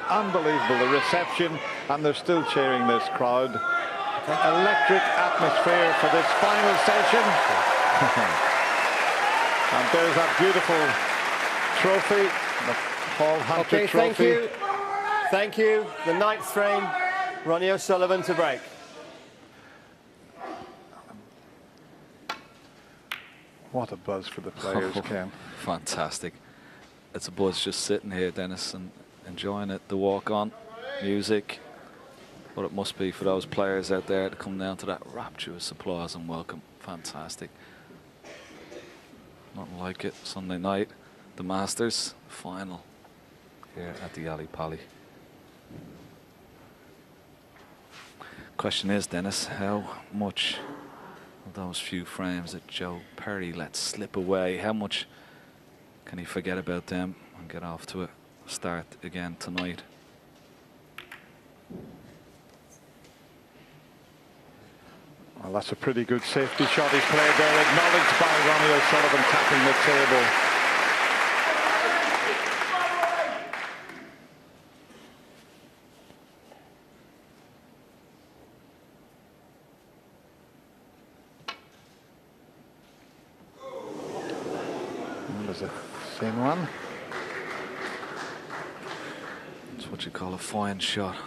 Unbelievable, the reception, and they're still cheering this crowd. Electric atmosphere for this final session. And there's that beautiful trophy, the Paul Hunter trophy. Thank you. Thank you. The ninth frame, Ronnie O'Sullivan to break. What a buzz for the players, Ken. Fantastic. It's a buzz just sitting here, Dennis, and enjoying it. The walk-on music. What it must be for those players out there to come down to that rapturous applause and welcome. Fantastic. Nothing like it. Sunday night, the Masters final here at the Ali Pali. Question is, Dennis, how much of those few frames that Joe Perry let slip away, how much can he forget about them and get off to a start again tonight? Well, that's a pretty good safety shot he's played there, acknowledged by Ronnie O'Sullivan, tapping the table. And there's a thin one. It's what you call a fine shot.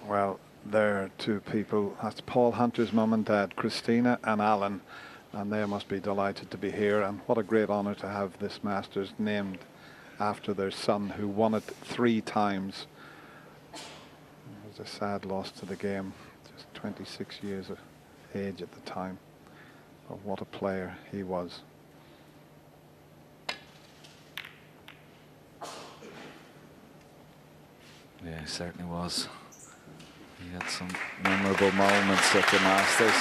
Well, there are two people. That's Paul Hunter's mum and dad, Christina and Alan, and they must be delighted to be here. And what a great honour to have this Masters named after their son, who won it 3 times. It was a sad loss to the game, just 26 years of age at the time. But what a player he was. Yeah, he certainly was. He had some memorable moments at the Masters.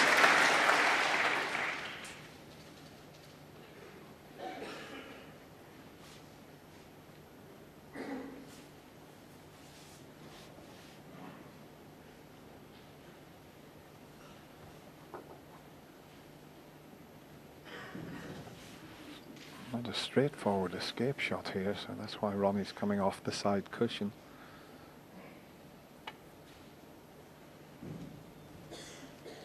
Not a straightforward escape shot here, so that's why Ronnie's coming off the side cushion.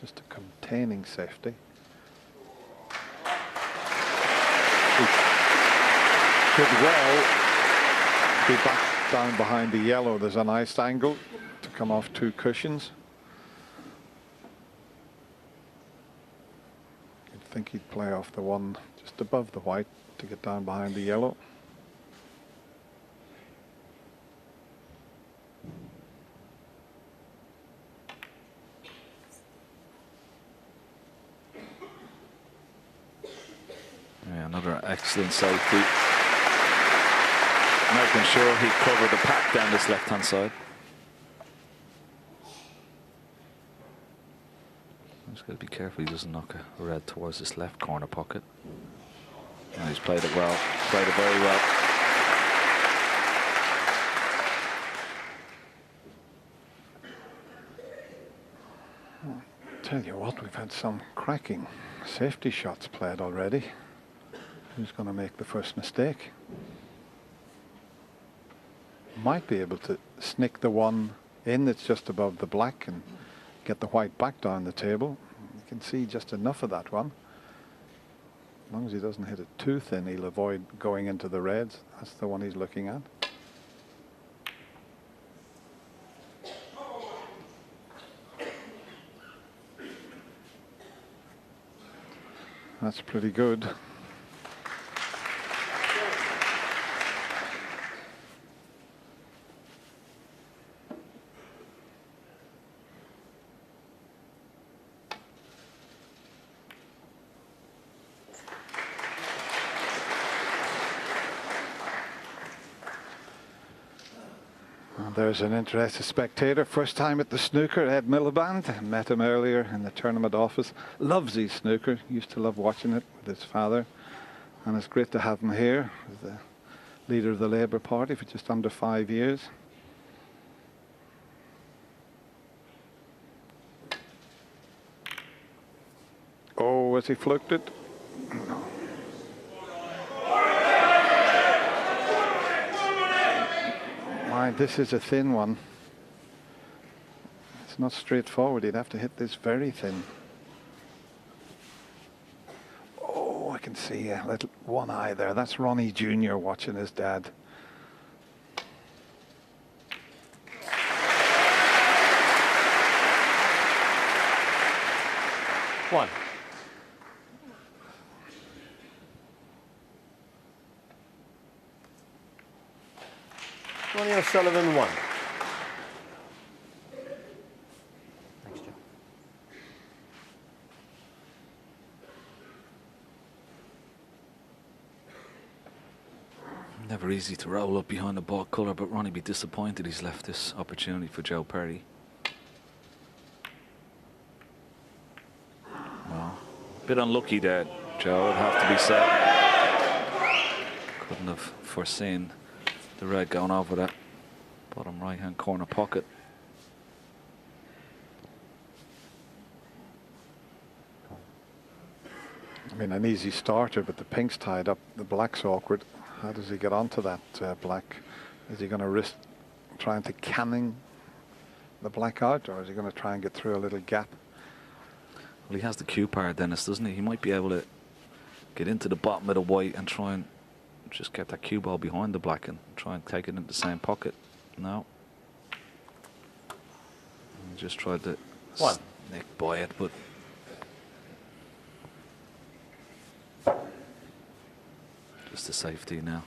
Just a containing safety. He could well be back down behind the yellow. There's a nice angle to come off 2 cushions. You'd think he'd play off the one just above the white to get down behind the yellow. Yeah, another excellent safety. Making sure he covered the pack down this left-hand side. Just got to be careful he doesn't knock a red towards this left corner pocket. And he's played it well, played it very well. Tell you what, we've had some cracking safety shots played already. Who's going to make the first mistake? Might be able to snick the one in that's just above the black and get the white back down the table. You can see just enough of that one. As long as he doesn't hit it too thin, he'll avoid going into the reds. That's the one he's looking at. That's pretty good. There's an interested spectator, first time at the snooker, Ed Miliband. Met him earlier in the tournament office. Loves his snooker, used to love watching it with his father. And it's great to have him here as the leader of the Labour Party for just under 5 years. Oh, has he fluked it? No. Mind, this is a thin one. It's not straightforward. He'd have to hit this very thin. Oh, I can see a little one eye there. That's Ronnie Jr. watching his dad. One. Ronnie O'Sullivan, 1. Thanks, Joe. Never easy to roll up behind the ball colour, but Ronnie be disappointed he's left this opportunity for Joe Perry. Well, a bit unlucky there, Joe, would have to be said. Couldn't have foreseen the red going over that bottom right hand corner pocket. I mean, an easy starter, but the pink's tied up. The black's awkward. How does he get onto that black? Is he going to risk trying to canning the black out, or is he going to try and get through a little gap? Well, he has the cue power, Dennis, doesn't he? He might be able to get into the bottom of the white and try and just get that cue ball behind the black and try and take it in the same pocket. No. He just tried to nick by it, but just a safety now.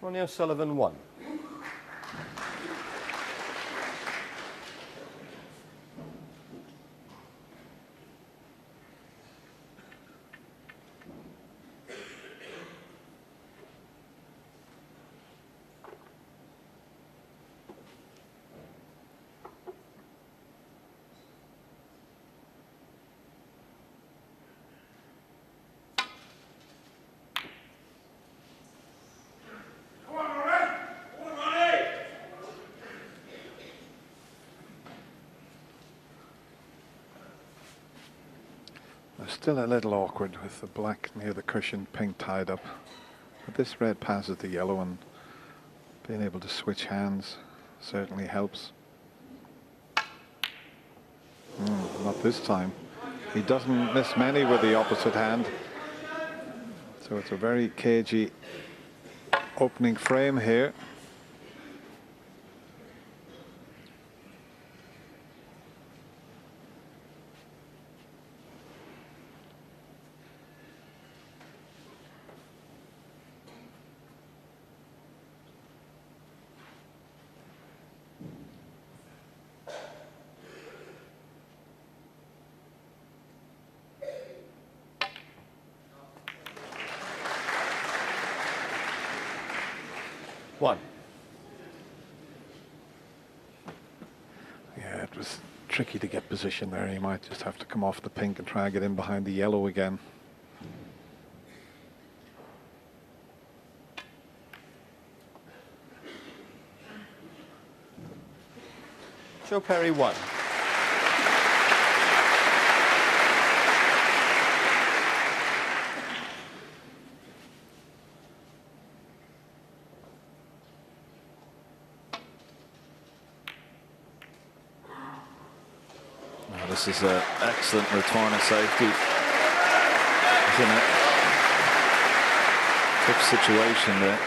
Ronnie O'Sullivan, 1. Still a little awkward with the black near the cushion, pink tied up. But this red passes the yellow, and being able to switch hands certainly helps. Not this time. He doesn't miss many with the opposite hand. So it's a very cagey opening frame here. Yeah, it was tricky to get position there. He might just have to come off the pink and try and get in behind the yellow again. Joe Perry, 1. This is an excellent return of safety, isn't it? Tough situation there.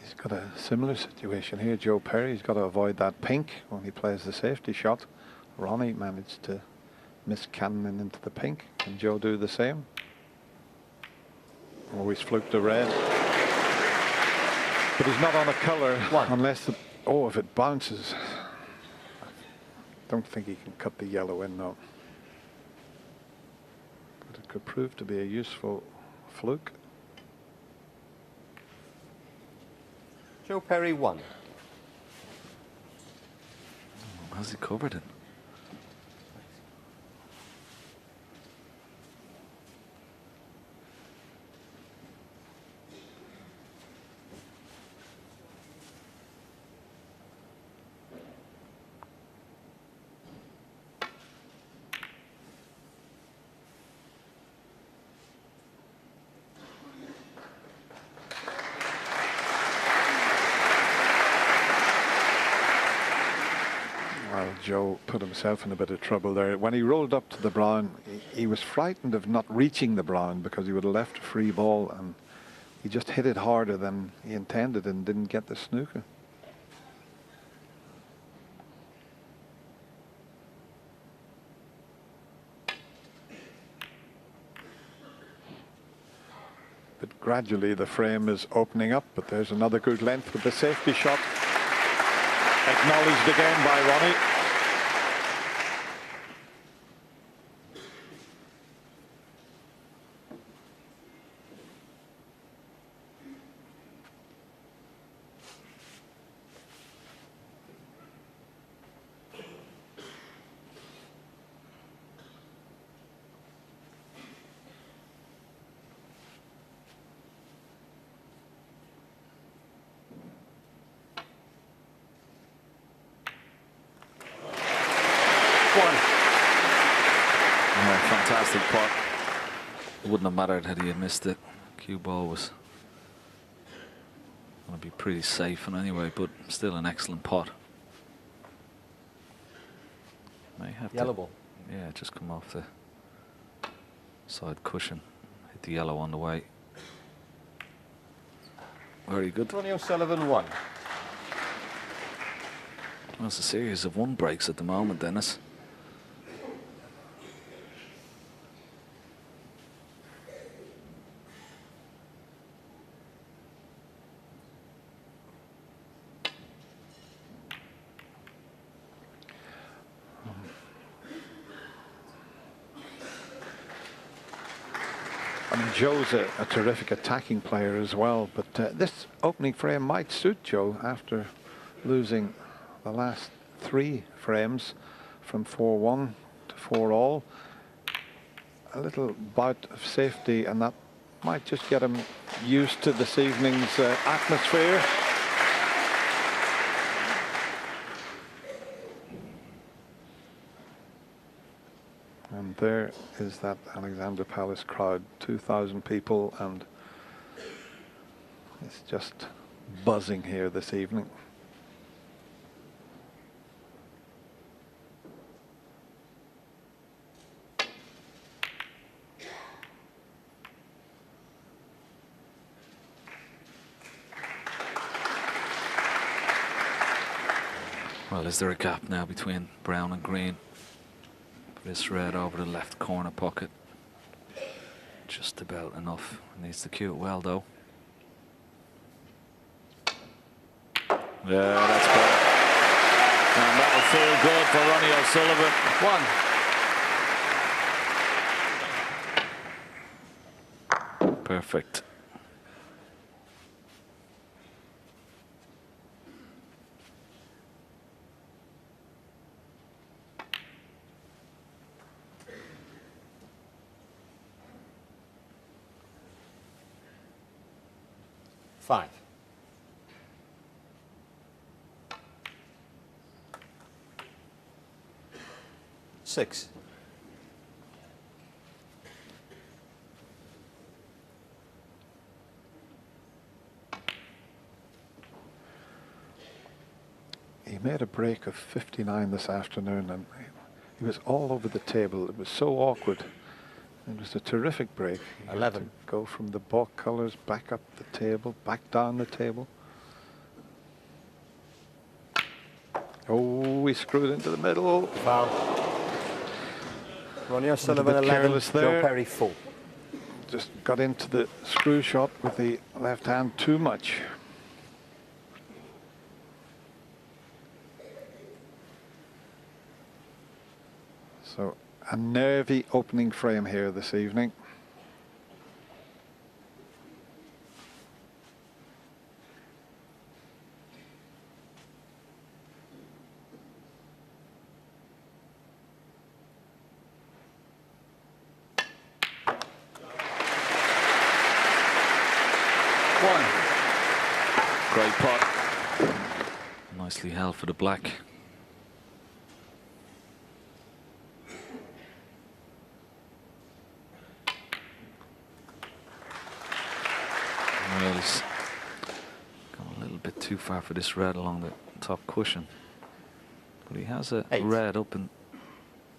He's got a similar situation here. Joe Perry's got to avoid that pink when he plays the safety shot. Ronnie managed to miss cannon into the pink. Can Joe do the same? Always fluked the red. But he's not on a colour unless the... Oh, if it bounces. I don't think he can cut the yellow in, though. But it could prove to be a useful fluke. Joe Perry, 1. How's he covered it? Well, Joe put himself in a bit of trouble there. When he rolled up to the brown, he was frightened of not reaching the brown because he would have left a free ball, and he just hit it harder than he intended and didn't get the snooker. But gradually the frame is opening up, but there's another good length with the safety shot. Acknowledged again by Ronnie. Fantastic putt. It wouldn't have mattered had he had missed it. Cue ball was going to be pretty safe in anyway, but still an excellent putt. May have Yellow ball. Yeah, just come off the side cushion. Hit the yellow on the way. Very good. Ronnie O'Sullivan 1. Well, it's a series of 1 breaks at the moment, Dennis. I mean, Joe's a terrific attacking player as well, but this opening frame might suit Joe after losing the last 3 frames from 4-1 to 4-all. A little bout of safety, and that might just get him used to this evening's atmosphere. And there is that Alexandra Palace crowd, 2,000 people, and it's just buzzing here this evening. Well, is there a gap now between brown and green? This red over the left corner pocket. Just about enough. Needs to cue it well, though. Yeah, that's better. And that'll feel good for Ronnie O'Sullivan. 1. Perfect. Five. 6. He made a break of 59 this afternoon, and he was all over the table. It was so awkward. It was a terrific break. He 11. had to go from the balk colours back up the table, back down the table. Oh, he screwed into the middle. Foul. Ronnie O'Sullivan 11, Joe Perry 4. Just got into the screw shot with the left hand too much. So a nervy opening frame here this evening. Great putt. Nicely held for the black. Well, he's gone a little bit too far for this red along the top cushion. But he has a 8. red up in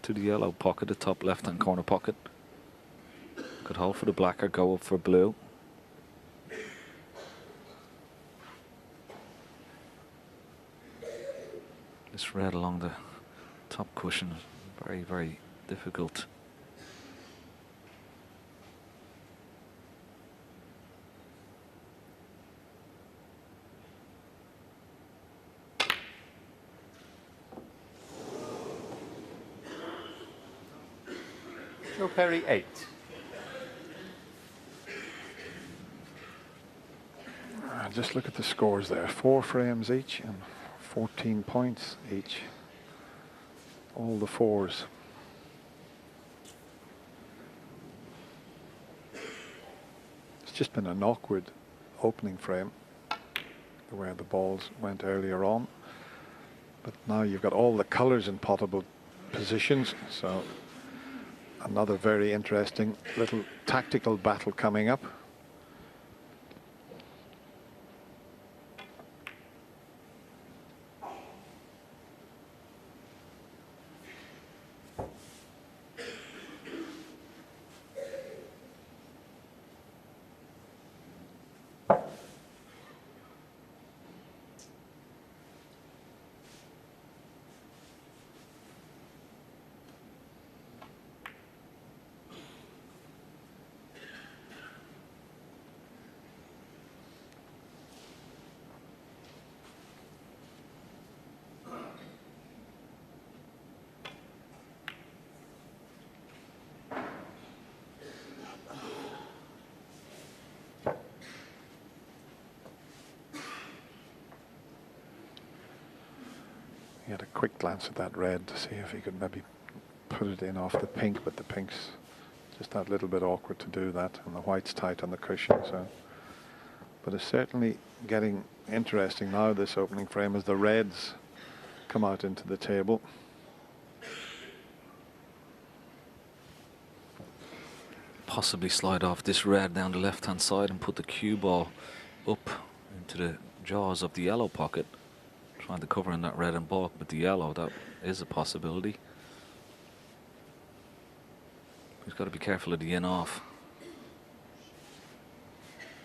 to the yellow pocket, the top left-hand corner pocket. Could hold for the black or go up for blue. This red along the top cushion is very, very difficult. Joe Perry, 8. Just look at the scores there. 4 frames each and 14 points each. All the 4s. It's just been an awkward opening frame, the way the balls went earlier on. But now you've got all the colours in potable positions, so another very interesting little tactical battle coming up. He had a quick glance at that red to see if he could maybe put it in off the pink, but the pink's just that little bit awkward to do that, and the white's tight on the cushion. So, but it's certainly getting interesting now, this opening frame, as the reds come out into the table. Possibly slide off this red down the left-hand side and put the cue ball up into the jaws of the yellow pocket. Trying to cover in that red and bulk with the yellow, that is a possibility. He's got to be careful of the in-off.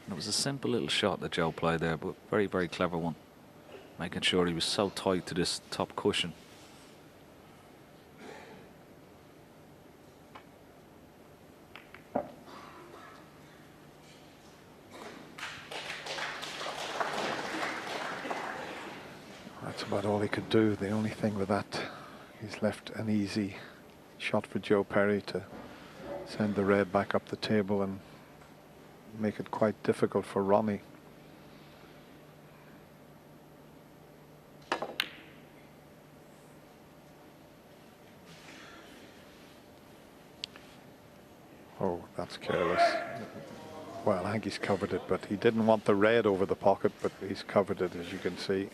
It was a simple little shot that Joe played there, but very, very clever one. Making sure he was so tight to this top cushion. That's about all he could do. The only thing with that, he's left an easy shot for Joe Perry to send the red back up the table and make it quite difficult for Ronnie. Oh, that's careless. Well, I think he's covered it, but he didn't want the red over the pocket, but he's covered it, as you can see.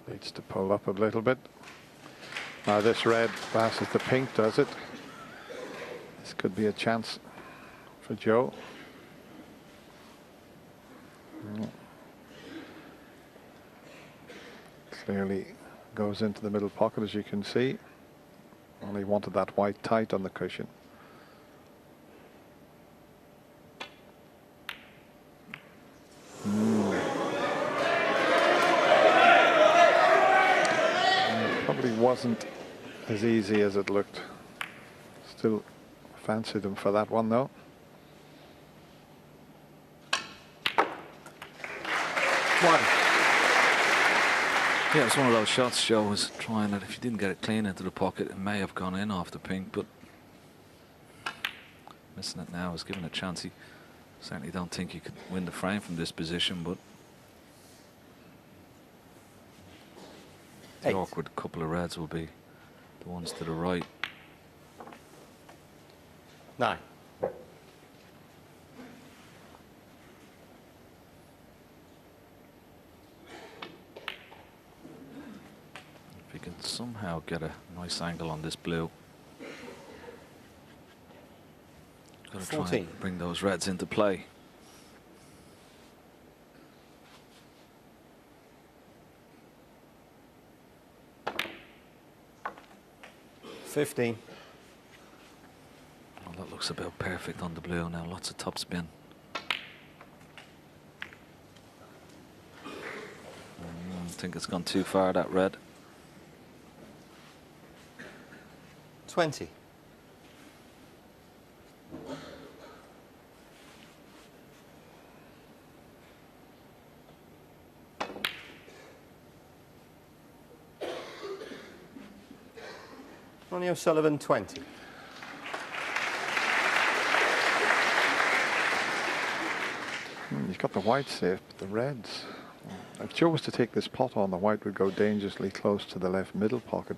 Needs to pull up a little bit. Now this red passes the pink, does it? This could be a chance for Joe. Clearly goes into the middle pocket, as you can see. Only wanted that white tight on the cushion. Wasn't as easy as it looked. Still fancied him for that one though. One. Yeah, it's one of those shots Joe was trying that if you didn't get it clean into the pocket, it may have gone in off the pink, but missing it now is given a chance. He certainly don't think he could win the frame from this position, but the awkward couple of reds will be the ones to the right. 9. somehow get a nice angle on this blue. Got to try 14. and bring those reds into play. $15. Well, that looks about perfect on the blue now. Lots of top spin. I think it's gone too far, that red. 20. Ronnie O'Sullivan, 20. He's got the white safe, but the reds. If Joe was to take this pot on, the white would go dangerously close to the left middle pocket.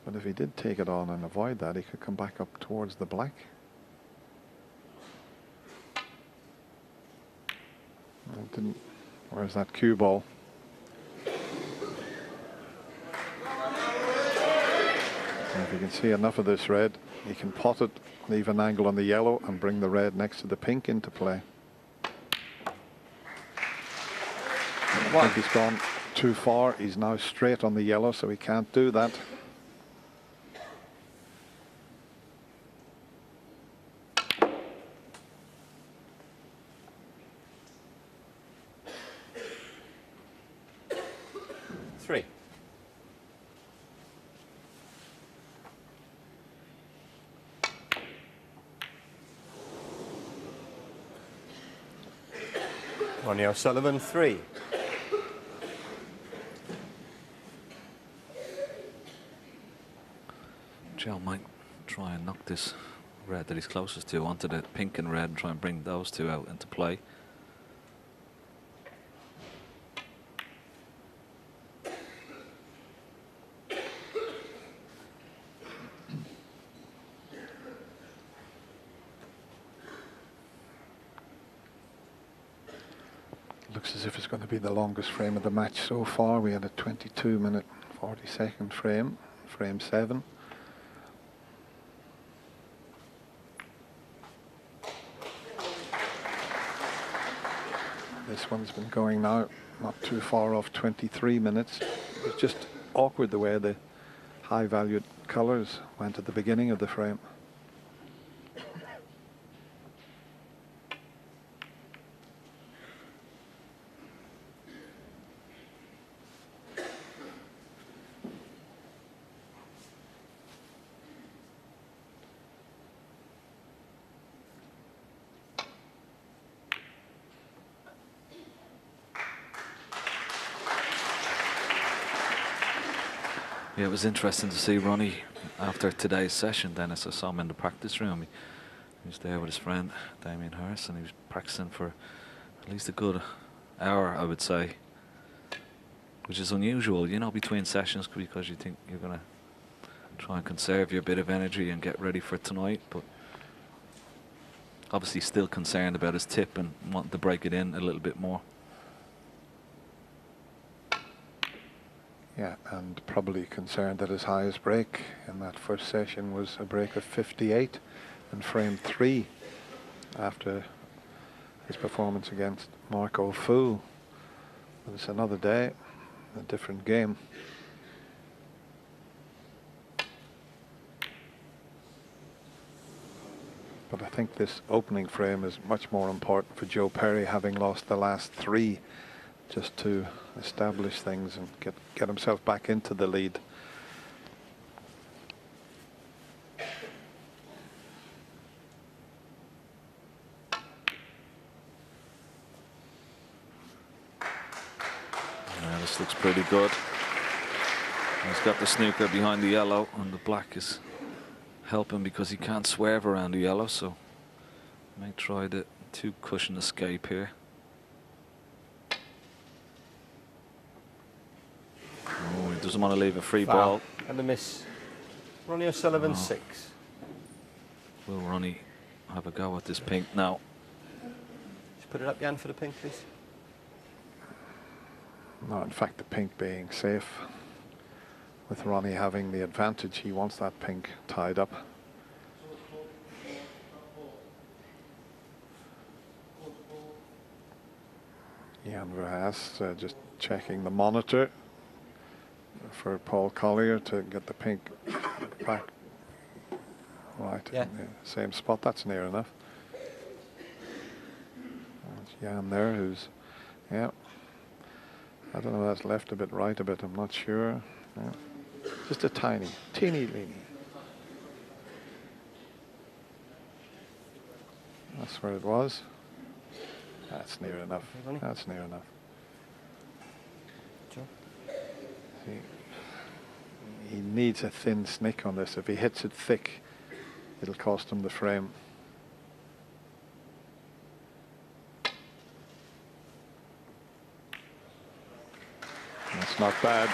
But if he did take it on and avoid that, he could come back up towards the black. It didn't. Where's that cue ball? And if you can see enough of this red, he can pot it, leave an angle on the yellow, and bring the red next to the pink into play. I think he's gone too far. He's now straight on the yellow, so he can't do that. Three. Ronnie O'Sullivan, 3. Joe might try and knock this red that he's closest to onto the pink and red and try and bring those two out into play. Looks as if it's going to be the longest frame of the match so far. We had a 22-minute 40-second frame, frame 7. This one's been going now not too far off 23 minutes. It's just awkward the way the high-valued colours went at the beginning of the frame. Yeah, it was interesting to see Ronnie after today's session, Dennis. I saw him in the practice room. He was there with his friend Damien Harris, and he was practicing for at least a good hour, I would say, which is unusual, you know, between sessions, because you think you're going to try and conserve your bit of energy and get ready for tonight, but obviously still concerned about his tip and wanting to break it in a little bit more. Yeah, and probably concerned that his highest break in that first session was a break of 58 in frame 3 after his performance against Marco Fu. But it's another day, a different game. But I think this opening frame is much more important for Joe Perry, having lost the last 3, just to establish things and get himself back into the lead. Yeah, this looks pretty good. He's got the snooker behind the yellow, and the black is helping because he can't swerve around the yellow, so may try the 2-cushion escape here. Oh, he doesn't want to leave a free ball. And the miss. Ronnie O'Sullivan, 6. Will Ronnie have a go at this pink now? Just put it up, Jan, for the pink, please. No, in fact, the pink being safe. with Ronnie having the advantage, he wants that pink tied up. Jan Verhaas just checking the monitor for Paul Collier to get the pink back right in the same spot. That's near enough. There's Jan there, who's, yeah, I don't know, that's left a bit, right a bit, I'm not sure. Yeah. Just a teeny leaning. That's where it was. That's near enough. That's near enough. He needs a thin snick on this. If he hits it thick, it'll cost him the frame. That's not bad.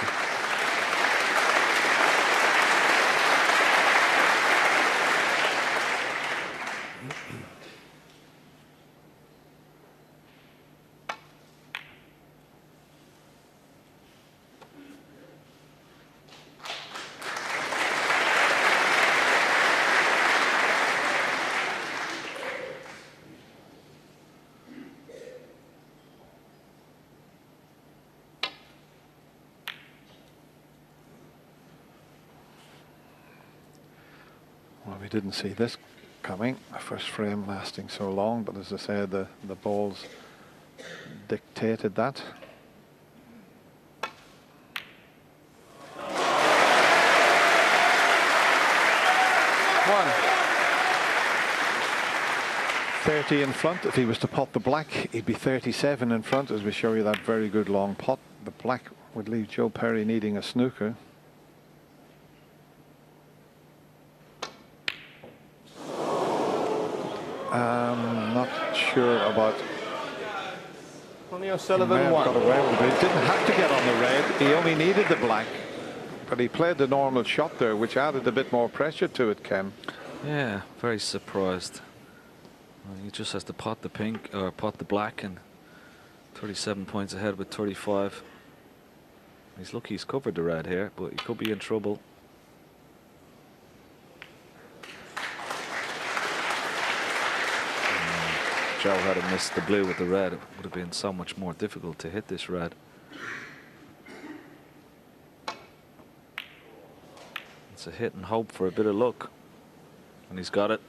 Well, we didn't see this coming, the first frame lasting so long, but as I said, the balls dictated that. One. 30 in front. If he was to pot the black, he'd be 37 in front, as we show you that very good long pot. The black would leave Joe Perry needing a snooker. Not sure about. Ronnie O'Sullivan won. Got away with it. He didn't have to get on the red. He only needed the black, but he played the normal shot there, which added a bit more pressure to it, Ken. Yeah, very surprised. He just has to pot the pink or pot the black, and 37 points ahead with 35. He's lucky he's covered the red here, but he could be in trouble. Joe had have missed the blue with the red, it would have been so much more difficult to hit this red. It's a hit and hope for a bit of luck, and he's got it.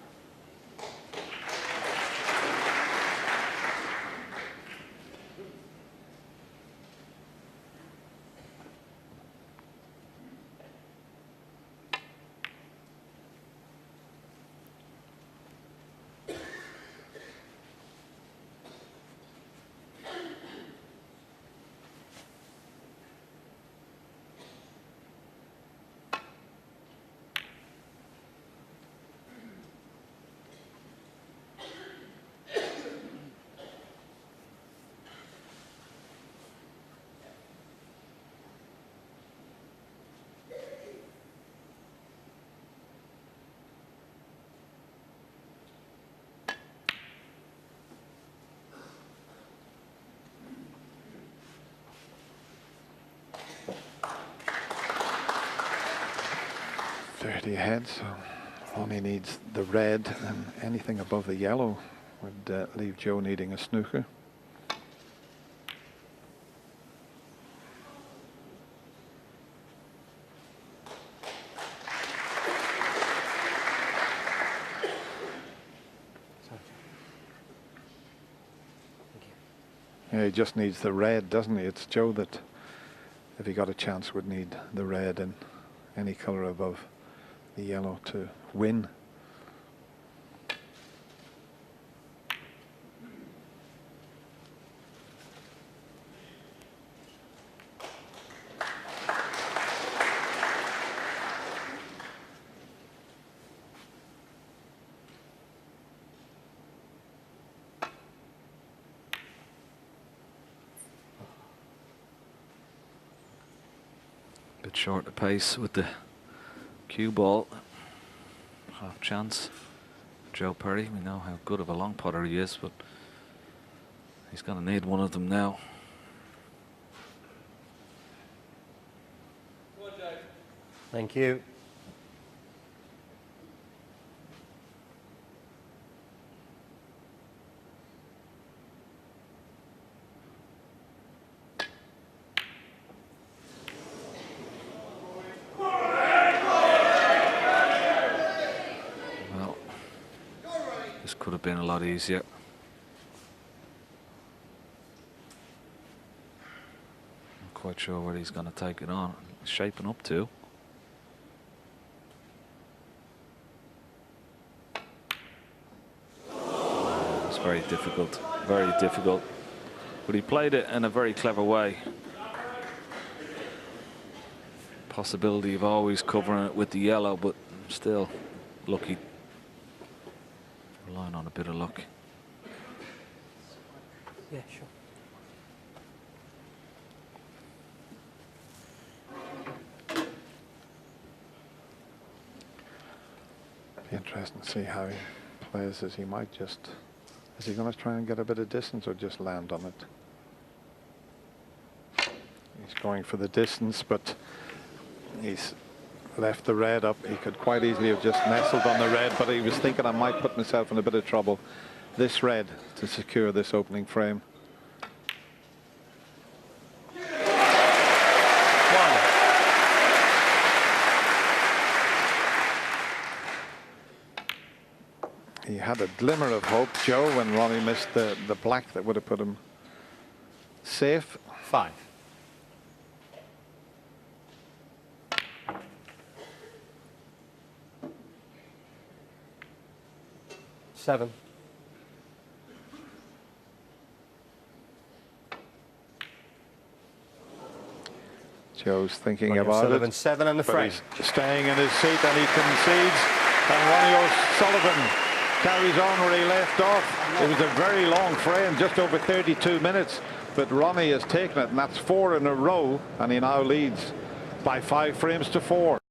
Ahead, so Ronnie needs the red, and anything above the yellow would leave Joe needing a snooker. Yeah, he just needs the red, doesn't he? It's Joe that, if he got a chance, would need the red and any colour above the yellow to win. Bit short of pace with the cue ball. Half chance. Joe Perry, we know how good of a long putter he is, but he's going to need one of them now. Thank you. Well, this could have been a lot easier. Not quite sure where he's going to take it on. He's shaping up to. It's very difficult, very difficult. But he played it in a very clever way. Possibility of always covering it with the yellow, but still lucky. Relying on a bit of luck. Yeah, sure. Be interesting to see how he plays this. He might just... Is he going to try and get a bit of distance or just land on it? He's going for the distance, but he's left the red up. He could quite easily have just nestled on the red, but he was thinking, I might put myself in a bit of trouble. This red to secure this opening frame. He had a glimmer of hope, Joe, when Ronnie missed the black that would have put him safe. 5. Seven. Joe's thinking Ronnie about O'Sullivan, it. 7 and the But frame. he's staying in his seat and he concedes. And Ronnie O'Sullivan carries on where he left off. It was a very long frame, just over 32 minutes. But Ronnie has taken it, and that's 4 in a row. And he now leads by 5 frames to 4.